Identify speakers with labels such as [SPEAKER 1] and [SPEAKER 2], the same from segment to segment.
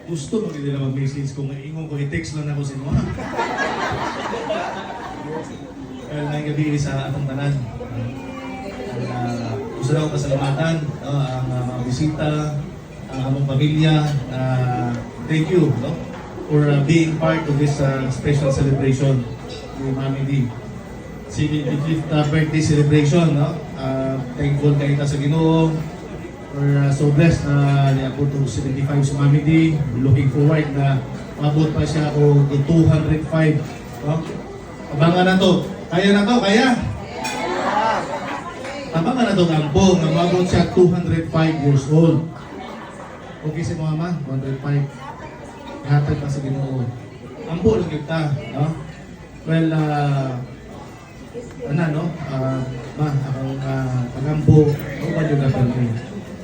[SPEAKER 1] gusto mo nila mag-message kung ingon ko i-text lang ako sa inyo. Kaya ngayong gabi sa atong tanan. Gusto na akong pasalamatan ang mga bisita, ang among pamilya. Thank you for being part of this special celebration ni Mami D. 75th birthday celebration. Thankful kayo sa Ginoo. We're so blessed na niabot to 75 si Mami D. Looking forward na mabot pa siya o 205. Abangan na to. Kaya na to, kaya? Abangan na to kampo na mabot siya 205 years old. Okay si Mama, 105. Hatag pa sa Ginoo. Ampo lang kita, no? Well, akong pagampo, o ba yung gagawin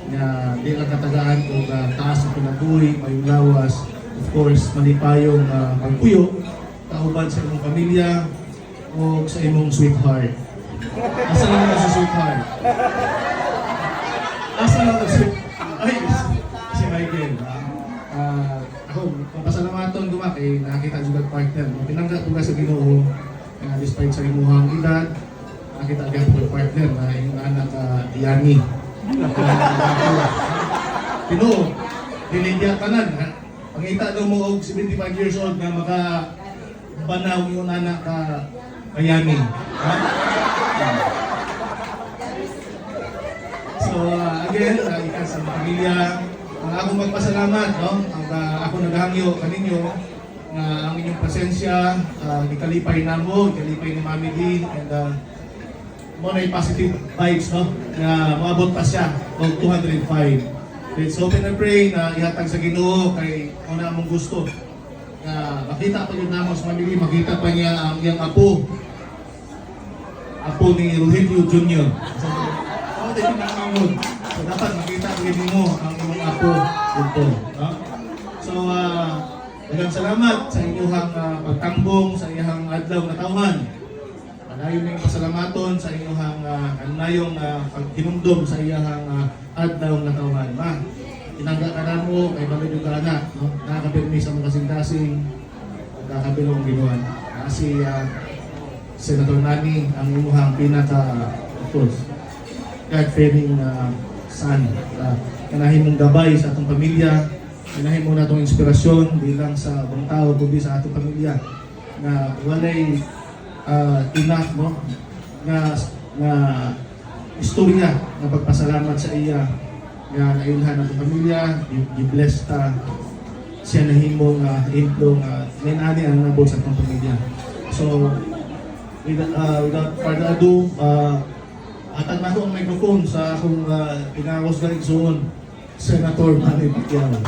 [SPEAKER 1] na di lang katagaan kung taas ang pinabuhi, mayong lawas, of course, malipayong pagpuyo, kauban sa imong pamilya, o sa imong sweetheart. Asa lang na sa sweetheart? Asa lang na ay, si Michael. Ako, papasalamaton ko kay nakita juga partner. Pinangga ko sa Ginoo, despite sa imuhang edad, nakita agad ko partner na yung anak Yani. Pino, diligyan ka na. Pangita daw mo og 75 years old na makabanaw yung anak ka Yani. So again, ikan sa pamilya, akong magpasalamat, no? Ako naghangyo kaninyo na ang inyong presensya, ikalipay na mo, ikalipay ni Mami D, and mo na yung positive vibes, no? Na maabot pa siya ng 205. Let's hope and pray na ihatag sa Ginoo kay kung na mong gusto na makita pa yun namang sa Mami D, makita pa niya ang iyang apo ni Rogelio Jr. So dapat makita pa rin mo ang iyong apo dito. No? So, daghang salamat sa inyong pagtambong sa iyang adlaw na tawhan. Panayon ning pasalamaton sa inyong kanayong paghinumdum sa iyang adlaw na tawhan. Tinangga ka na mo kay balod yung anak, no? Nakakapirmi sa mga kasing-kasing, nakakabilong ginuan. Kasi Senator Nani ang imuhang pinaka, of course, God-fearing son. Kanahin mong gabay sa atong pamilya, kanahin mo na itong inspirasyon bilang sa buong tao, kundi sa atong pamilya na walay enough, no? na istorya na pagpasalamat sa iya nga nailhan ang pamilya, i-bless ta siya na himong implo ninani ang nabot sa atong pamilya. So, without further ado, atag na ko ang microphone sa akong pinangos galing soon, Senator Manny Pacquiao.